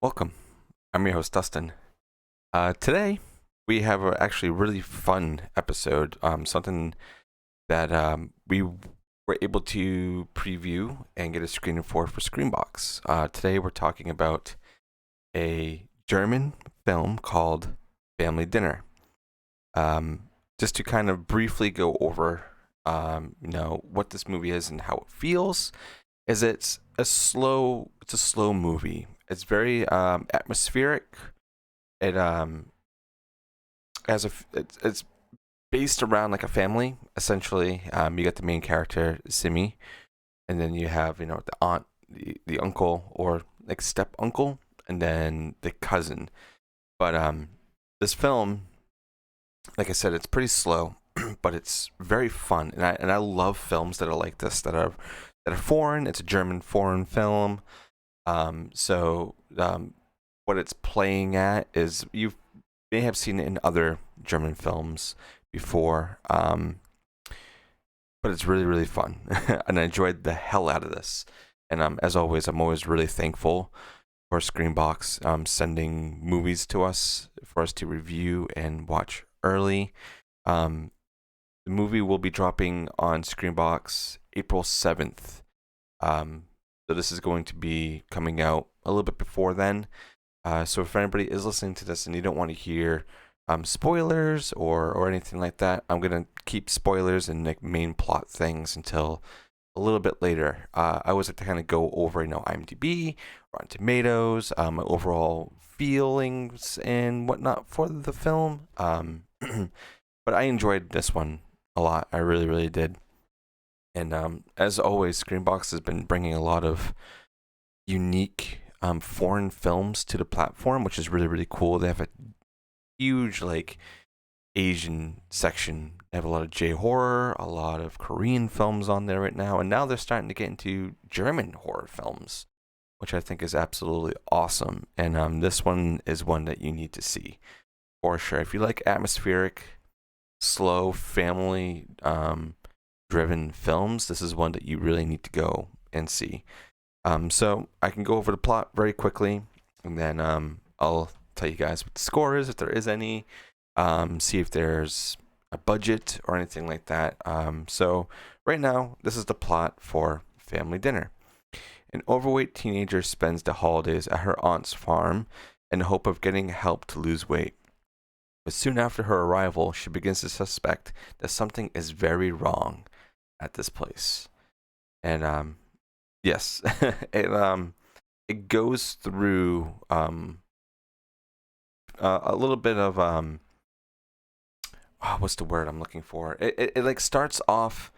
Welcome. I'm your host, Dustin. Today, we have a actually really fun episode. Something that we were able to preview and get a screening for ScreamBox. Today, we're talking about a German film called Family Dinner. Just to kind of briefly go over, what this movie is and how it feels. Is it's a slow movie. It's very atmospheric. It it's based around like a family essentially. You got the main character Simi, and then you have the aunt, the uncle or like step uncle, and then the cousin. But this film, like I said, it's pretty slow, but it's very fun, and I love films that are like this that are foreign. It's a German foreign film. So what it's playing at is you may have seen it in other German films before, but it's really really fun, and I enjoyed the hell out of this. And as always, I'm always really thankful for ScreamBox sending movies to us for us to review and watch early. Um, the movie will be dropping on ScreamBox April 7th. So this is going to be coming out a little bit before then. So if anybody is listening to this and you don't want to hear spoilers or anything like that, I'm gonna keep spoilers and like main plot things until a little bit later. I always like to kind of go over IMDb, Rotten Tomatoes, my overall feelings and whatnot for the film. But I enjoyed this one a lot. I really really did. And as always, Screenbox has been bringing a lot of unique foreign films to the platform, which is really, really cool. They have a huge, like, Asian section. They have a lot of J horror, a lot of Korean films on there right now. And now they're starting to get into German horror films, which I think is absolutely awesome. And this one is one that you need to see for sure. If you like atmospheric, slow, family driven films, this is one that you really need to go and see. So I can go over the plot very quickly, and then I'll tell you guys what the score is, if there is any. See if there's a budget or anything like that. So right now, this is the plot for Family Dinner. An overweight teenager spends the holidays at her aunt's farm in the hope of getting help to lose weight. But soon after her arrival, she begins to suspect that something is very wrong at this place. And yes, it goes through a little bit of what's the word I'm looking for? It like starts off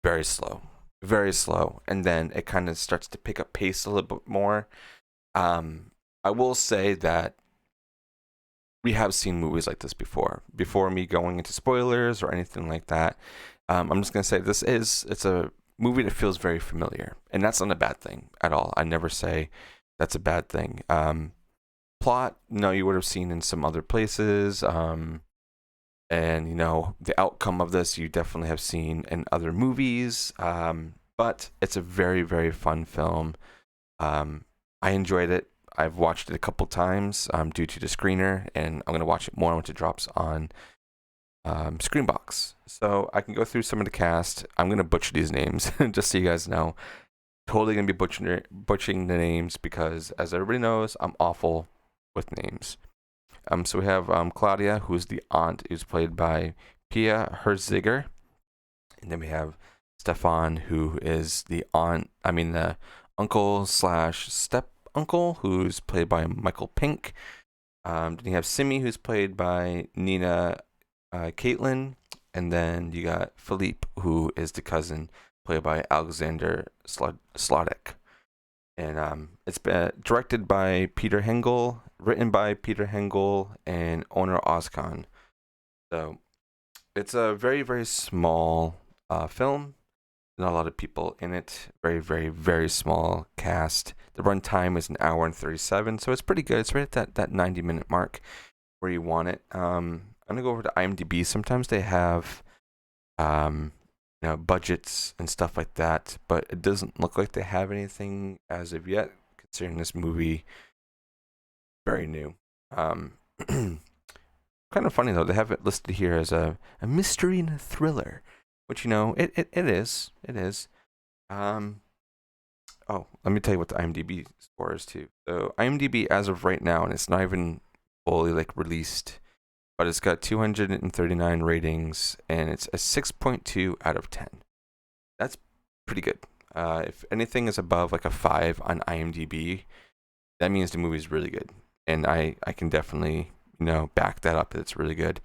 very slow, very slow, and then it kind of starts to pick up pace a little bit more. I will say that we have seen movies like this before. Before me going into spoilers or anything like that, I'm just gonna say it's a movie that feels very familiar, and that's not a bad thing at all. I never say that's a bad thing. Plot, no, you would have seen in some other places, and the outcome of this you definitely have seen in other movies. But it's a very very fun film. I enjoyed it. I've watched it a couple times due to the screener, and I'm gonna watch it more once it drops on Screenbox. So I can go through some of the cast. I'm gonna butcher these names just so you guys know. Totally gonna be butchering the names because, as everybody knows, I'm awful with names. So we have Claudia, who's the aunt, who's played by Pia Herziger, and then we have Stefan, who is the the uncle slash step uncle, who's played by Michael Pink. Then you have Simi, who's played by Nina Caitlin, and then you got Philippe, who is the cousin, played by Alexander Slodek. And it's been directed by Peter Hengel, written by Peter Hengel, and Honor Ozkan. So it's a very, very small film. Not a lot of people in it. Very, very, very small cast. The runtime is an hour and 37, so it's pretty good. It's right at that 90-minute mark where you want it. I'm gonna go over to IMDb. Sometimes they have budgets and stuff like that, but it doesn't look like they have anything as of yet, considering this movie very new. Kind of funny though, they have it listed here as a mystery and a thriller, which it is. It is. Oh, let me tell you what the IMDb score is too. So IMDb as of right now, and it's not even fully like released, but it's got 239 ratings, and it's a 6.2 out of 10. That's pretty good. If anything is above like a 5 on IMDb, that means the movie's really good, and I can definitely back that up. That it's really good.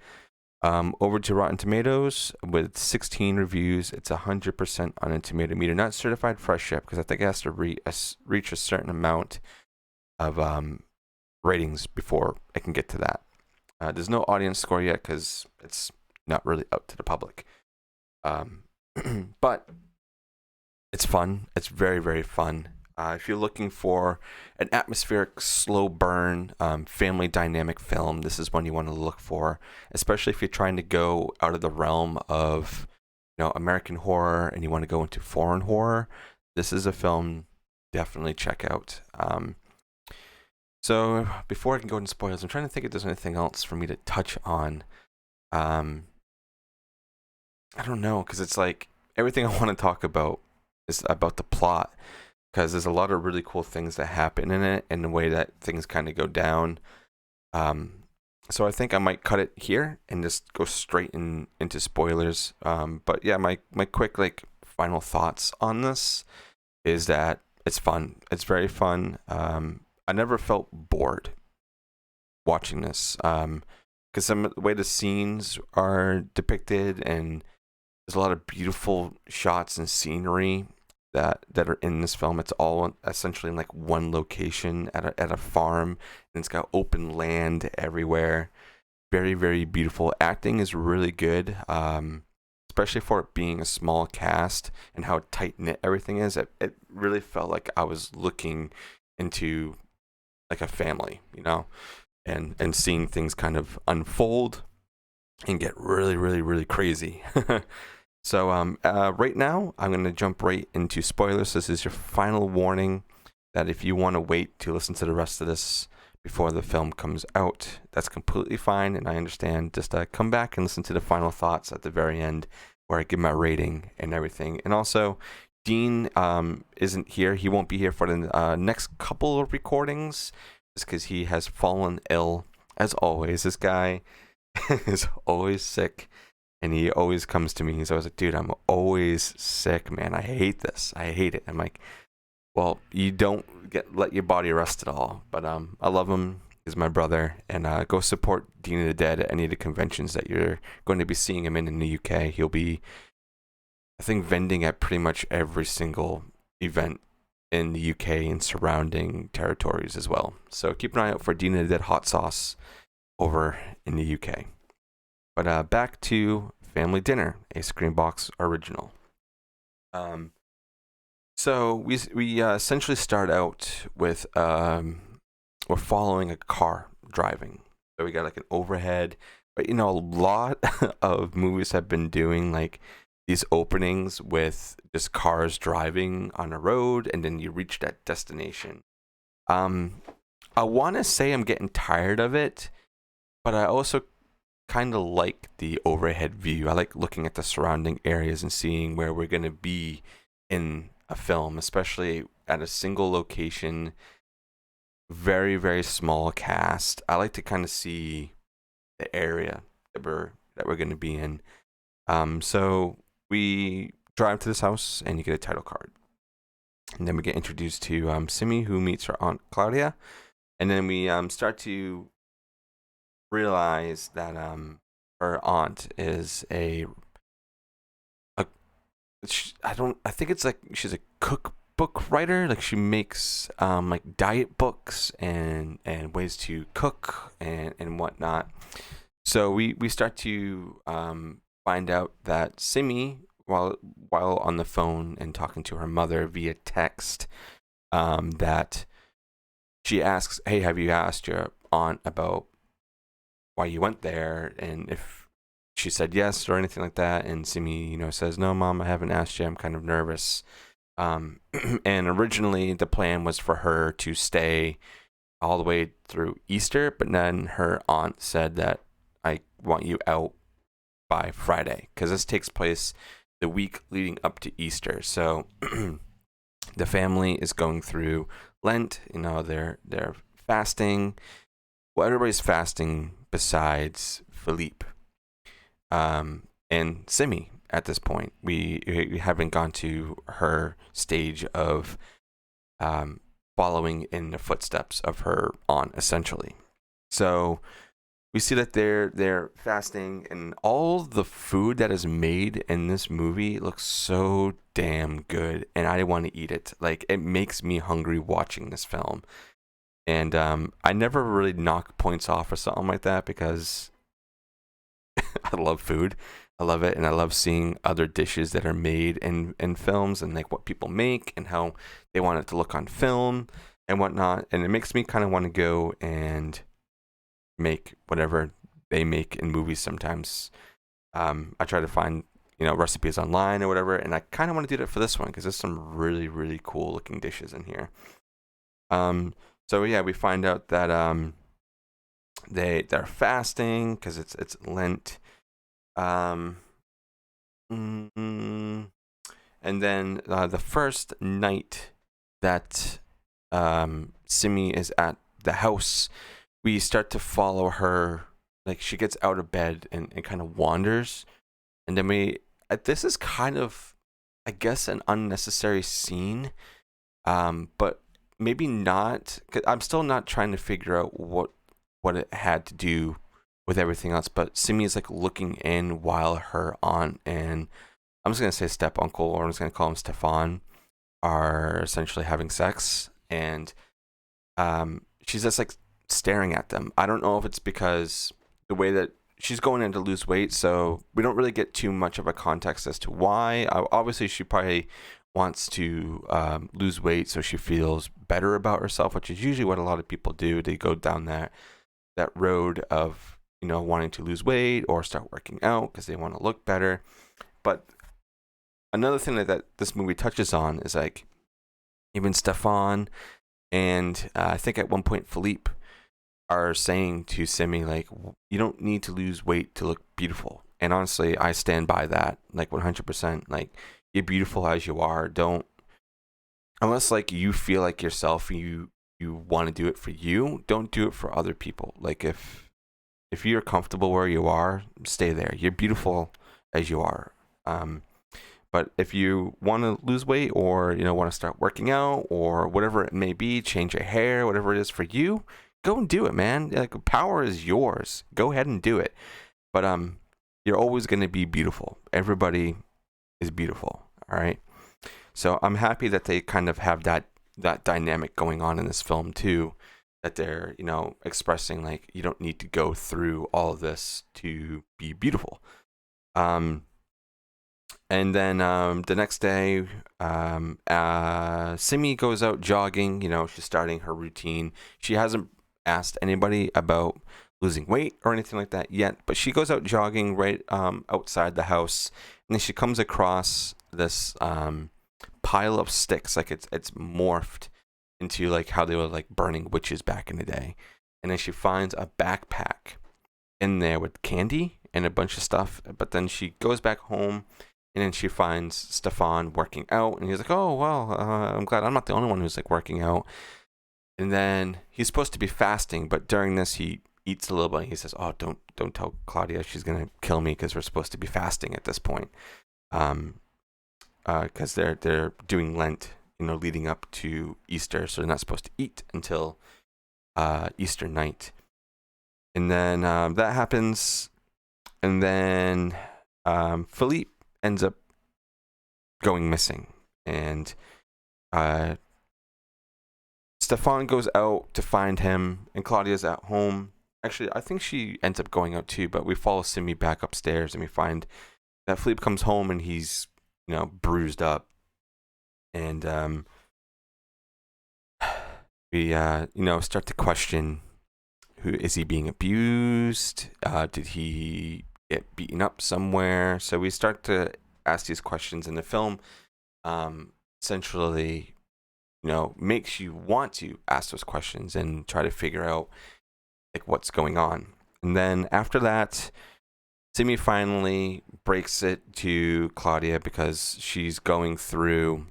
Over to Rotten Tomatoes with 16 reviews, it's 100% on a tomato meter, not certified fresh yet because I think it has to reach a certain amount of ratings before I can get to that. There's no audience score yet because it's not really up to the public. But it's fun. It's very, very fun. If you're looking for an atmospheric, slow burn, family dynamic film, this is one you want to look for, especially if you're trying to go out of the realm of American horror and you want to go into foreign horror. This is a film definitely check out. So before I can go into spoilers, I'm trying to think if there's anything else for me to touch on. I don't know, because it's like everything I want to talk about is about the plot, because there's a lot of really cool things that happen in it and the way that things kind of go down. So I think I might cut it here and just go straight into spoilers. But yeah, my quick final thoughts on this is that it's fun. It's very fun. I never felt bored watching this, because the way the scenes are depicted, and there's a lot of beautiful shots and scenery that are in this film. It's all essentially in like one location at a farm, and it's got open land everywhere. Very, very beautiful. Acting is really good, especially for it being a small cast and how tight knit everything is. It really felt like I was looking into like a family, and seeing things kind of unfold and get really, really, really crazy. So right now, I'm going to jump right into spoilers. This is your final warning that if you want to wait to listen to the rest of this before the film comes out, that's completely fine, and I understand. Just come back and listen to the final thoughts at the very end where I give my rating and everything. And also, Dean isn't here. He won't be here for the next couple of recordings just because he has fallen ill. As always, this guy is always sick. And he always comes to me. He's always like, dude, I'm always sick, man. I hate this. I hate it. I'm like, well, you don't let your body rest at all. But I love him. He's my brother. And go support Dean of the Dead at any of the conventions that you're going to be seeing him in the UK. He'll be, I think, vending at pretty much every single event in the UK and surrounding territories as well. So keep an eye out for Dean of the Dead hot sauce over in the UK. But back to Family Dinner, a ScreamBox original. So we essentially start out with we're following a car driving. So we got like an overhead. But a lot of movies have been doing like these openings with just cars driving on a road, and then you reach that destination. I want to say I'm getting tired of it, but I also kind of like the overhead view. I like looking at the surrounding areas and seeing where we're going to be in a film, especially at a single location, very, very small cast. I like to kind of see the area that we're going to be in. So we drive to this house and you get a title card. And then we get introduced to Simi, who meets her aunt Claudia. And then we start to realize that her aunt is I think it's like she's a cookbook writer. Like she makes like diet books and ways to cook and whatnot. So we start to find out that Simi, while on the phone and talking to her mother via text, that she asks, hey, have you asked your aunt about why you went there, and if she said yes or anything like that? And Simi, says, no, Mom, I haven't asked you. I'm kind of nervous. And originally the plan was for her to stay all the way through Easter, but then her aunt said that I want you out by Friday, because this takes place the week leading up to Easter. So the family is going through Lent. They're fasting. Well, everybody's fasting besides Philippe and Simi at this point. We haven't gone to her stage of following in the footsteps of her aunt, essentially. So we see that they're fasting, and all the food that is made in this movie looks so damn good, and I want to eat it. Like, it makes me hungry watching this film. And I never really knock points off or something like that, because I love food. I love it, and I love seeing other dishes that are made in films, and like what people make and how they want it to look on film and whatnot. And it makes me kind of want to go and make whatever they make in movies sometimes. I try to find recipes online or whatever, and I kind of want to do that for this one, because there's some really, really cool looking dishes in here. So yeah, we find out that they're fasting because it's Lent. And then the first night that Simi is at the house, we start to follow her. Like, she gets out of bed and kind of wanders, and then this is kind of, I guess, an unnecessary scene, but maybe not. 'Cause I'm still not trying to figure out what it had to do with everything else. But Simi is like looking in while her aunt and, I'm just gonna say step uncle, or I'm just gonna call him Stefan, are essentially having sex, and she's just like staring at them. I don't know if it's because the way that she's going in to lose weight, so we don't really get too much of a context as to why. Obviously, she probably wants to lose weight so she feels better about herself, which is usually what a lot of people do. They go down that road of wanting to lose weight or start working out because they want to look better. But another thing that this movie touches on is, like, even Stefan and I think at one point Philippe are saying to Simi, like, you don't need to lose weight to look beautiful. And honestly, I stand by that, like, 100%. Like, you're beautiful as you are. Don't, unless like you feel like yourself, you want to do it for you, don't do it for other people. Like, if you're comfortable where you are, stay there. You're beautiful as you are. But if you want to lose weight, or want to start working out, or whatever it may be, change your hair, whatever it is for you, go and do it, man. Like, power is yours. Go ahead and do it. But you're always going to be beautiful. Everybody is beautiful. All right. So I'm happy that they kind of have that dynamic going on in this film too, that they're expressing, like, you don't need to go through all of this to be beautiful. And then the next day, Simi goes out jogging. She's starting her routine. She hasn't asked anybody about losing weight or anything like that yet, but she goes out jogging right outside the house, and then she comes across this pile of sticks. Like, it's morphed into like how they were like burning witches back in the day. And then she finds a backpack in there with candy and a bunch of stuff. But then she goes back home, and then she finds Stefan working out, and he's like, oh, well, I'm glad I'm not the only one who's like working out. And then he's supposed to be fasting, but during this he eats a little bit, and he says, oh, don't tell Claudia, she's gonna kill me, because we're supposed to be fasting at this point, because they're doing Lent, leading up to Easter, so they're not supposed to eat until Easter night. And then that happens, and then Philippe ends up going missing, and Stefan goes out to find him, and Claudia's at home. Actually, I think she ends up going out too, but we follow Simi back upstairs, and we find that Philippe comes home, and he's bruised up, and we start to question, who is he being abused? Did he get beaten up somewhere? So we start to ask these questions in the film. Essentially, makes you want to ask those questions and try to figure out like what's going on. And then after that, Simi finally breaks it to Claudia because she's going through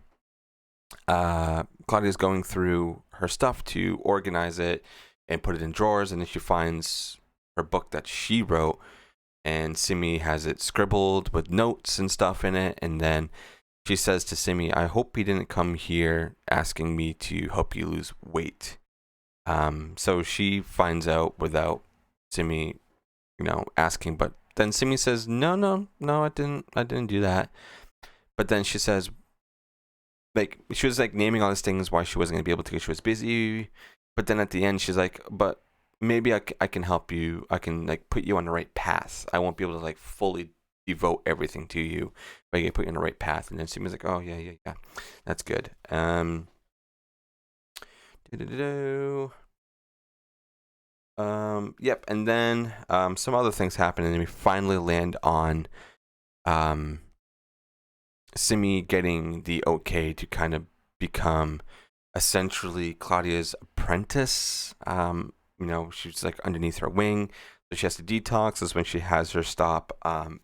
Claudia's going through her stuff to organize it and put it in drawers, and then she finds her book that she wrote, and Simi has it scribbled with notes and stuff in it, and then she says to Simi, I hope he didn't come here asking me to help you lose weight. So she finds out without Simi, asking, but then Simi says, no, I didn't do that. But then she says, like, she was like naming all these things why she wasn't gonna be able to because she was busy. But then at the end, she's like, but maybe I can help you. I can like put you on the right path. I won't be able to like fully devote everything to you, but I can put you on the right path. And then Simi's like, oh yeah, that's good. Yep. And then some other things happen, and then we finally land on Simi getting the okay to kind of become essentially Claudia's apprentice. She's like underneath her wing, so she has to detox. This is when she has her stop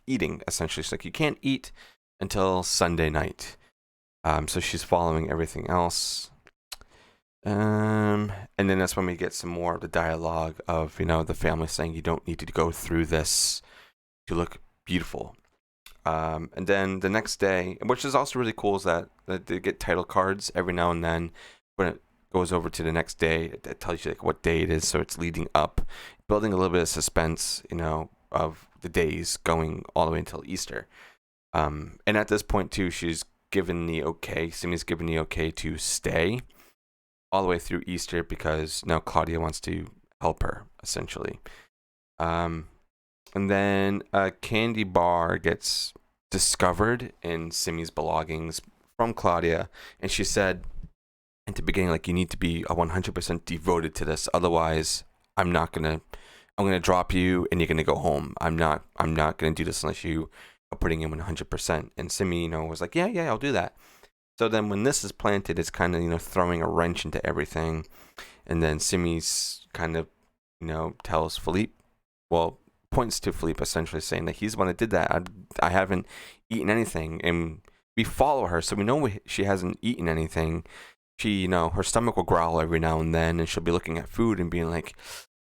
eating. Essentially, she's like, you can't eat until Sunday night. So she's following everything else. And then that's when we get some more of the dialogue of the family saying you don't need to go through this to look beautiful. And then the next day, which is also really cool, is that they get title cards every now and then. When it goes over to the next day, it tells you like what day it is, so it's leading up, building a little bit of suspense, of the days going all the way until Easter. And at this point too, she's given the okay. Simi's given the okay to stay all the way through Easter because now Claudia wants to help her essentially. And then a candy bar gets discovered in Simi's belongings from Claudia, and she said at the beginning, like, you need to be 100% devoted to this, otherwise I'm gonna drop you and you're gonna go home. I'm not gonna do this unless you are putting in 100%. And Simi, was like, yeah, I'll do that. So then when this is planted, it's kind of throwing a wrench into everything. And then Simi's kind of tells Philippe, points to Philippe essentially saying that he's the one that did that. I haven't eaten anything, and we follow her, so we know she hasn't eaten anything. She, her stomach will growl every now and then, and she'll be looking at food and being like,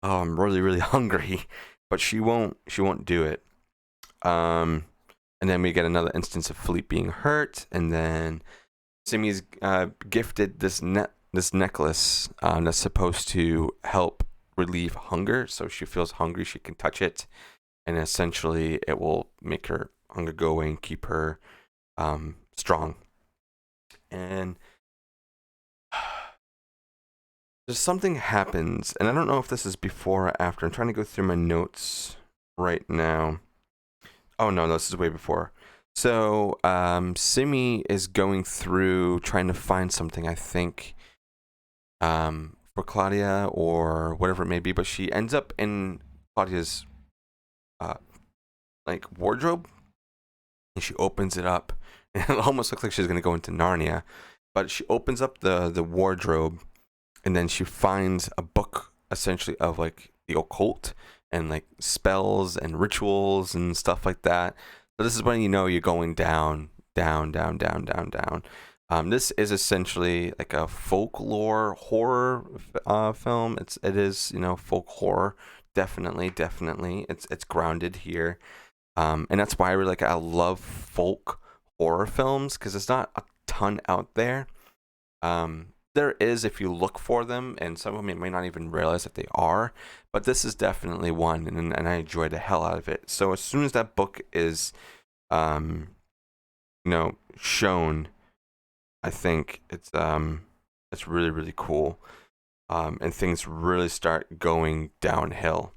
"Oh, I'm really, really hungry," but she won't do it. And then we get another instance of Philippe being hurt, and then Simi's gifted this necklace that's supposed to help relieve hunger. So she feels hungry, she can touch it, and essentially it will make her hunger go away and keep her strong. And there's something happens, and I don't know if this is before or after. I'm trying to go through my notes right now. Oh no, this is way before. So Simi is going through trying to find something, I think, for Claudia or whatever it may be, but she ends up in Claudia's wardrobe, and she opens it up, and it almost looks like she's gonna go into Narnia. But she opens up the wardrobe, and then she finds a book essentially of like the occult and like spells and rituals and stuff like that. So this is when you're going down. This is essentially like a folklore horror film. It is folk horror, definitely. It's grounded here, and that's why I love folk horror films, because there's not a ton out there. There is if you look for them, and some of them you may not even realize that they are, but this is definitely one, and I enjoy the hell out of it. So as soon as that book is shown, I think it's really, really cool, and things really start going downhill.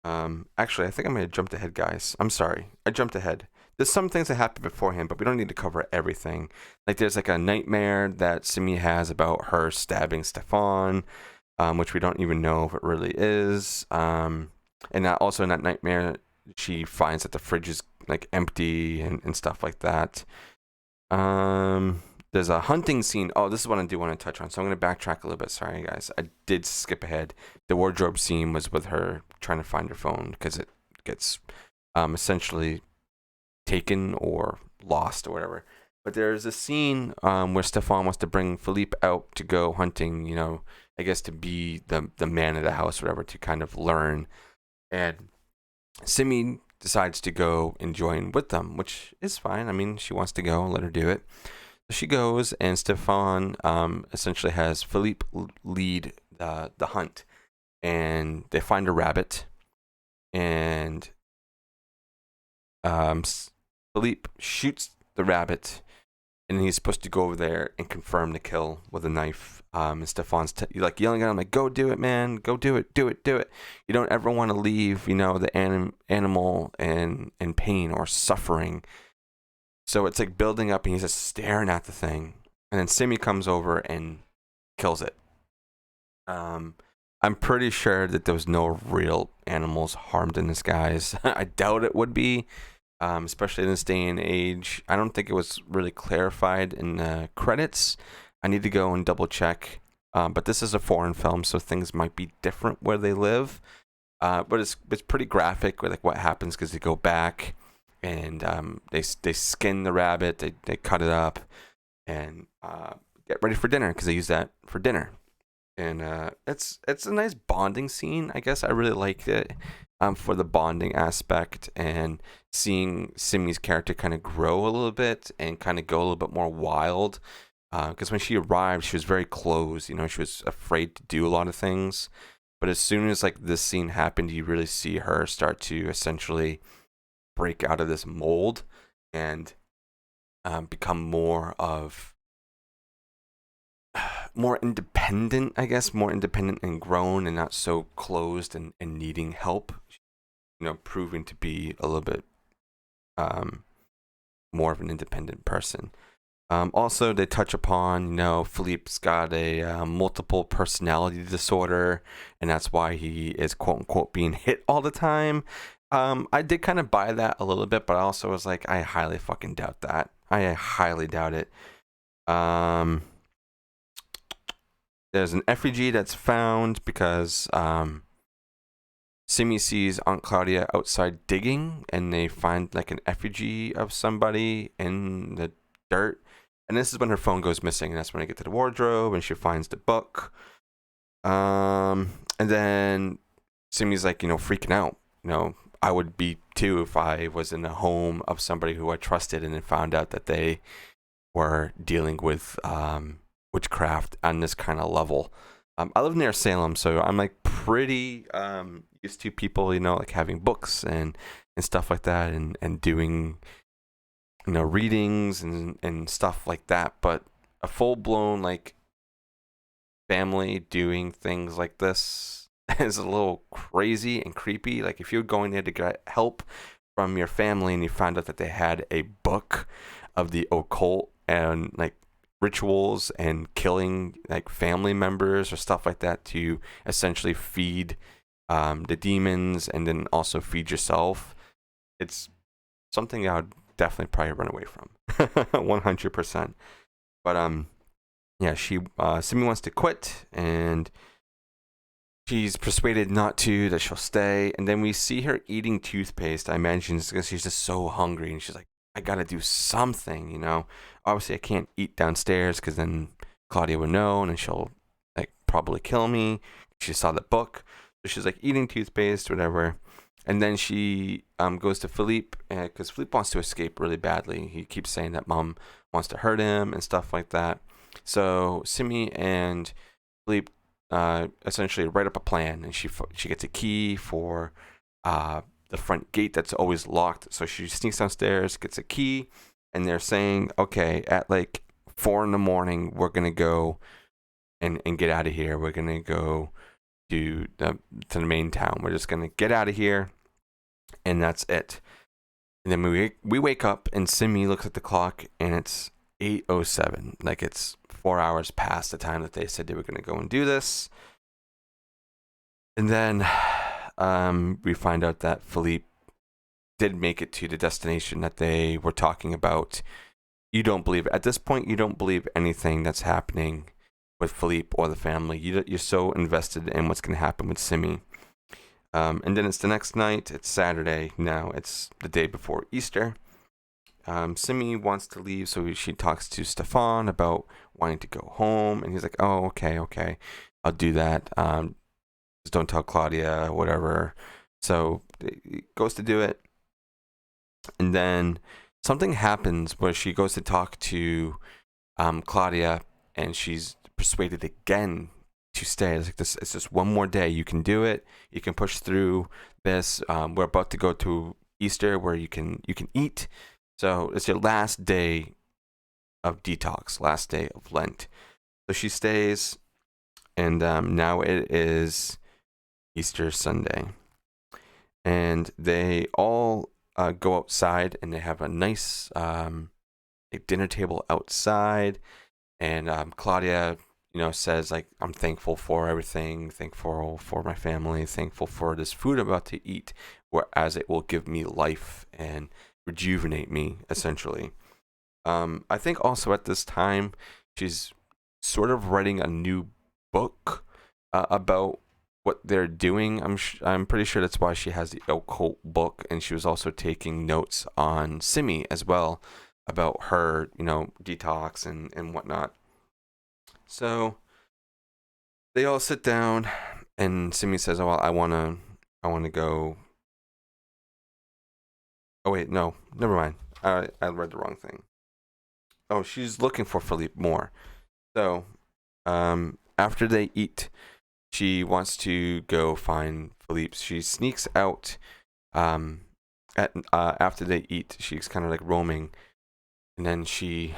Actually, I think I may have jumped ahead, guys. I'm sorry, I jumped ahead. There's some things that happen beforehand, but we don't need to cover everything. Like there's like a nightmare that Simi has about her stabbing Stefan, which we don't even know if it really is. And also in that nightmare, she finds that the fridge is like empty and stuff like that. there's a hunting scene. Oh, this is what I do want to touch on. So I'm going to backtrack a little bit. Sorry, guys. I did skip ahead. The wardrobe scene was with her trying to find her phone because it gets essentially taken or lost or whatever. But there's a scene where Stefan wants to bring Philippe out to go hunting, you know, I guess to be the man of the house or whatever, to kind of learn. And Simi decides to go and join with them, which is fine. I mean, she wants to go, let her do it. So she goes, and Stefan essentially has Philippe lead the hunt. And they find a rabbit, and Philippe shoots the rabbit, and he's supposed to go over there and confirm the kill with a knife. And Stefan's like yelling at him, like, "Go do it, man! Go do it! Do it! Do it! You don't ever want to leave, you know, the animal in pain or suffering." So it's like building up, and he's just staring at the thing, and then Simi comes over and kills it. I'm pretty sure that there was no real animals harmed in this, guys. I doubt it would be. Especially in this day and age. I don't think it was really clarified in the credits. I need to go and double check. But this is a foreign film, so things might be different where they live. But it's pretty graphic with like what happens, because they go back and they skin the rabbit, they cut it up and get ready for dinner, because they use that for dinner. And it's a nice bonding scene. I guess I really liked it. For the bonding aspect and seeing Simi's character kind of grow a little bit and kind of go a little bit more wild. Because when she arrived, she was very closed. You know, she was afraid to do a lot of things. But as soon as like this scene happened, you really see her start to essentially break out of this mold and become more independent, I guess, more independent and grown, and not so closed and needing help. You know, proving to be a little bit more of an independent person. Also, they touch upon, you know, Philippe's got a multiple personality disorder, and that's why he is quote unquote being hit all the time. I did kind of buy that a little bit, but I also was like, I highly fucking doubt that. I highly doubt it. There's an effigy that's found because Simi sees Aunt Claudia outside digging, and they find like an effigy of somebody in the dirt. And this is when her phone goes missing, and that's when I get to the wardrobe, and she finds the book. And then Simi's like, you know, freaking out. You know, I would be too if I was in the home of somebody who I trusted and then found out that they were dealing with witchcraft on this kind of level. I live near Salem, so I'm like pretty used to people, you know, like having books and stuff like that, and doing, you know, readings and stuff like that. But a full blown like family doing things like this is a little crazy and creepy. Like if you're going there to get help from your family and you found out that they had a book of the occult and like rituals and killing like family members or stuff like that to essentially feed the demons and then also feed yourself, it's something I would definitely probably run away from 100%. But yeah, Simi wants to quit, and she's persuaded not to, that she'll stay. And then we see her eating toothpaste. I imagine it's because she's just so hungry, and she's like, I gotta do something, you know. Obviously, I can't eat downstairs because then Claudia would know, and then she'll like probably kill me. She saw the book, so she's like eating toothpaste, whatever. And then she goes to Philippe because Philippe wants to escape really badly. He keeps saying that Mom wants to hurt him and stuff like that. So Simi and Philippe essentially write up a plan, and she gets a key for the front gate that's always locked. So she sneaks downstairs, gets a key, and they're saying, okay, at like 4 a.m, we're gonna go and get out of here. We're gonna go to the main town. We're just gonna get out of here, and that's it. And then we wake up, and Simi looks at the clock, and it's 8:07. Like it's 4 hours past the time that they said they were gonna go and do this. And then we find out that Philippe did make it to the destination that they were talking about you don't believe it. At this point, you don't believe anything that's happening with Philippe or the family. You're so invested in what's going to happen with Simi. And then it's the next night. It's Saturday now. It's the day before Easter. Simi wants to leave, so she talks to Stefan about wanting to go home, and he's like, "Oh, okay, I'll do that. Just don't tell Claudia, whatever." So he goes to do it, and then something happens where she goes to talk to Claudia, and she's persuaded again to stay. It's like this. It's just one more day. You can do it. You can push through this. We're about to go to Easter, where you can eat. So it's your last day of detox, last day of Lent. So she stays, and now it is Easter Sunday, and they all go outside, and they have a nice dinner table outside, and Claudia, says, like, I'm thankful for everything, thankful for my family, thankful for this food I'm about to eat, whereas it will give me life and rejuvenate me, essentially. I think also at this time, she's sort of writing a new book about what they're doing. I'm pretty sure that's why she has the occult book, and she was also taking notes on Simi as well about her, detox and whatnot. So they all sit down, and Simi says, "Oh, well, I wanna go." Oh wait, no, never mind. I read the wrong thing. Oh, she's looking for Philippe more. So, after they eat, she wants to go find Philippe. She sneaks out. After they eat, she's kind of like roaming, and then she.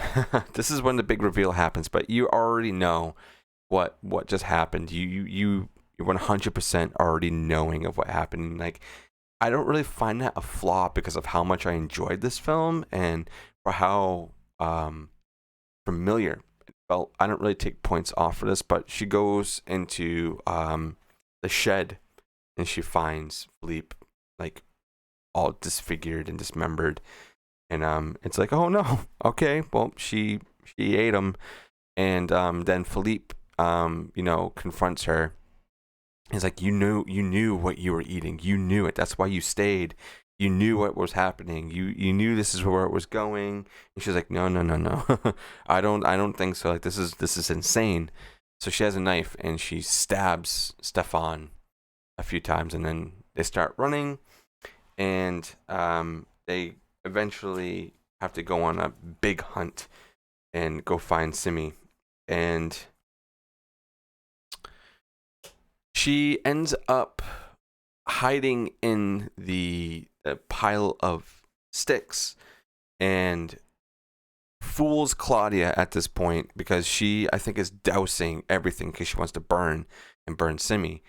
This is when the big reveal happens. But you already know what just happened. You're 100% already knowing of what happened. Like, I don't really find that a flaw because of how much I enjoyed this film and for how familiar it felt. I don't really take points off for this, but she goes into the shed, and she finds Philippe, like, all disfigured and dismembered, and it's like, oh no, okay, well, she ate him, and then Philippe confronts her. He's like, you knew what you were eating. You knew it. That's why you stayed. You knew what was happening. You knew this is where it was going. And she's like, no. I don't think so. Like, this is insane. So she has a knife, and she stabs Stefan a few times, and then they start running, and they eventually have to go on a big hunt and go find Simi. And she ends up hiding in the pile of sticks and fools Claudia at this point, because she, I think, is dousing everything because she wants to burn Simi.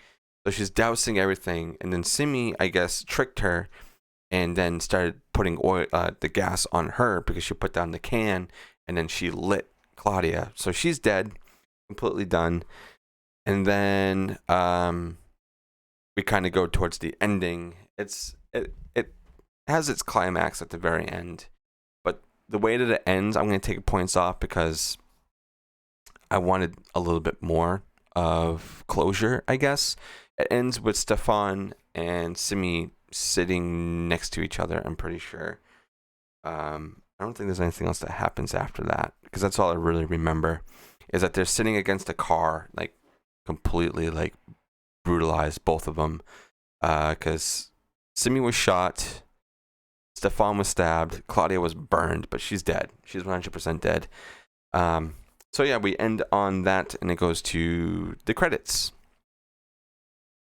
So she's dousing everything, and then Simi, I guess, tricked her and then started putting oil, the gas on her, because she put down the can, and then she lit Claudia. So she's dead, completely done. And then we kind of go towards the ending. It has its climax at the very end, but the way that it ends, I'm going to take points off because I wanted a little bit more of closure, I guess. It ends with Stefan and Simi sitting next to each other, I'm pretty sure. I don't think there's anything else that happens after that, because that's all I really remember, is that they're sitting against a car, like, completely, like, brutalized, both of them, because Simi was shot, Stefan was stabbed, Claudia was burned, but she's dead. She's 100% dead. So yeah, we end on that, and it goes to the credits.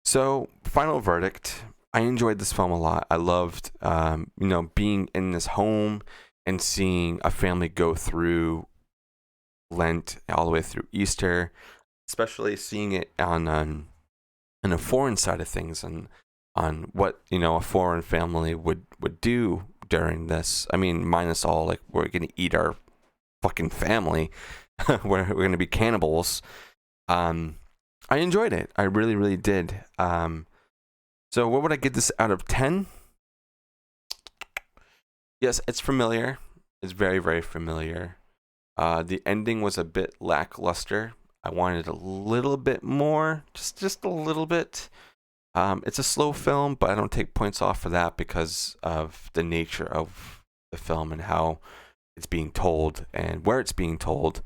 So, final verdict. I enjoyed this film a lot. I loved, being in this home and seeing a family go through Lent all the way through Easter, especially seeing it on a foreign side of things, and on what, a foreign family would do during this. I mean, minus all, like, we're gonna eat our fucking family. we're gonna be cannibals. I enjoyed it. I really, really did. So what would I give this out of 10? Yes, it's familiar. is very, very familiar. The ending was a bit lackluster. I wanted a little bit more, just a little bit. It's a slow film, but I don't take points off for that because of the nature of the film and how it's being told and where it's being told.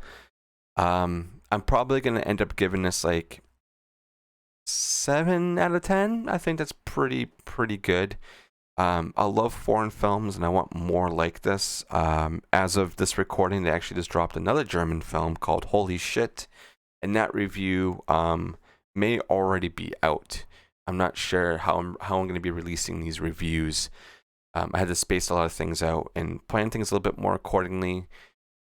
I'm probably gonna end up giving this like 7 out of 10. I think that's pretty good. I love foreign films and I want more like this. As of this recording, they actually just dropped another German film called Holy Shit, and that review may already be out. I'm not sure how I'm going to be releasing these reviews. I had to space a lot of things out and plan things a little bit more accordingly,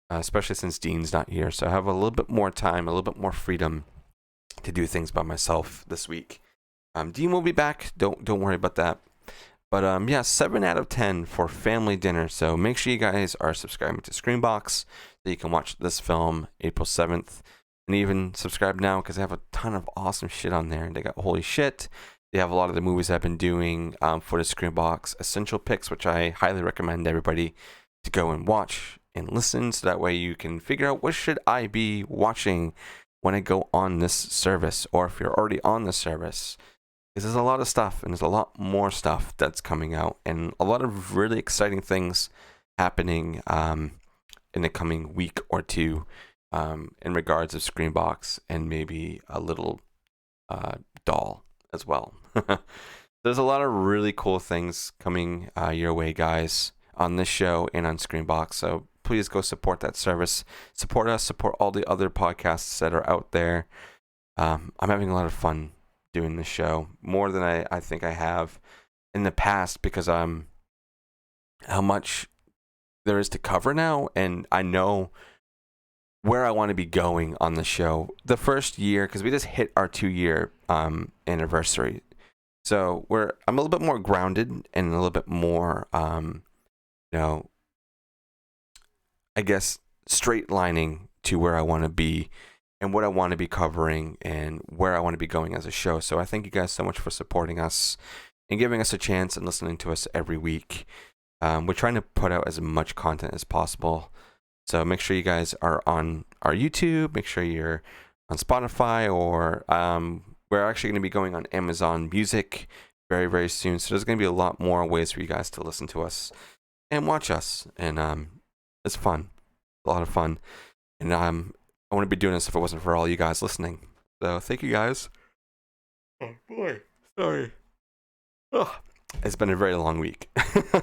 especially since Dean's not here. So I have a little bit more time, a little bit more freedom to do things by myself this week. Dean will be back. Don't worry about that. But yeah, 7 out of 10 for family dinner. So make sure you guys are subscribing to ScreamBox so you can watch this film April 7th. And even subscribe now because they have a ton of awesome shit on there. They got Holy Shit. They have a lot of the movies I've been doing for the ScreamBox Essential Picks, which I highly recommend everybody to go and watch and listen. So that way you can figure out what should I be watching when I go on this service, or if you're already on the service. Because there's a lot of stuff, and there's a lot more stuff that's coming out, and a lot of really exciting things happening in the coming week or two in regards of ScreamBox and maybe a little doll as well. There's a lot of really cool things coming your way, guys, on this show and on ScreamBox. So please go support that service. Support us. Support all the other podcasts that are out there. I'm having a lot of fun doing this show, more than I think I have in the past, because how much there is to cover now, and I know where I want to be going on the show. The first year, because we just hit our 2-year anniversary, so I'm a little bit more grounded and a little bit more I guess straight lining to where I want to be and what I want to be covering and where I want to be going as a show. So I thank you guys so much for supporting us and giving us a chance and listening to us every week. We're trying to put out as much content as possible. So make sure you guys are on our YouTube. Make sure you're on Spotify, or we're actually going to be going on Amazon Music very, very soon. So there's going to be a lot more ways for you guys to listen to us and watch us. And it's fun. A lot of fun. And I wouldn't be doing this if it wasn't for all you guys listening. So thank you guys. Oh boy, sorry. Ugh. It's been a very long week.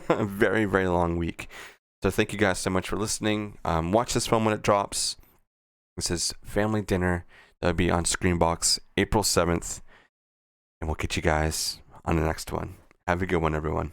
A very, very long week. So thank you guys so much for listening. Watch this film when it drops. This is Family Dinner. That'll be on ScreamBox April 7th. And we'll get you guys on the next one. Have a good one, everyone.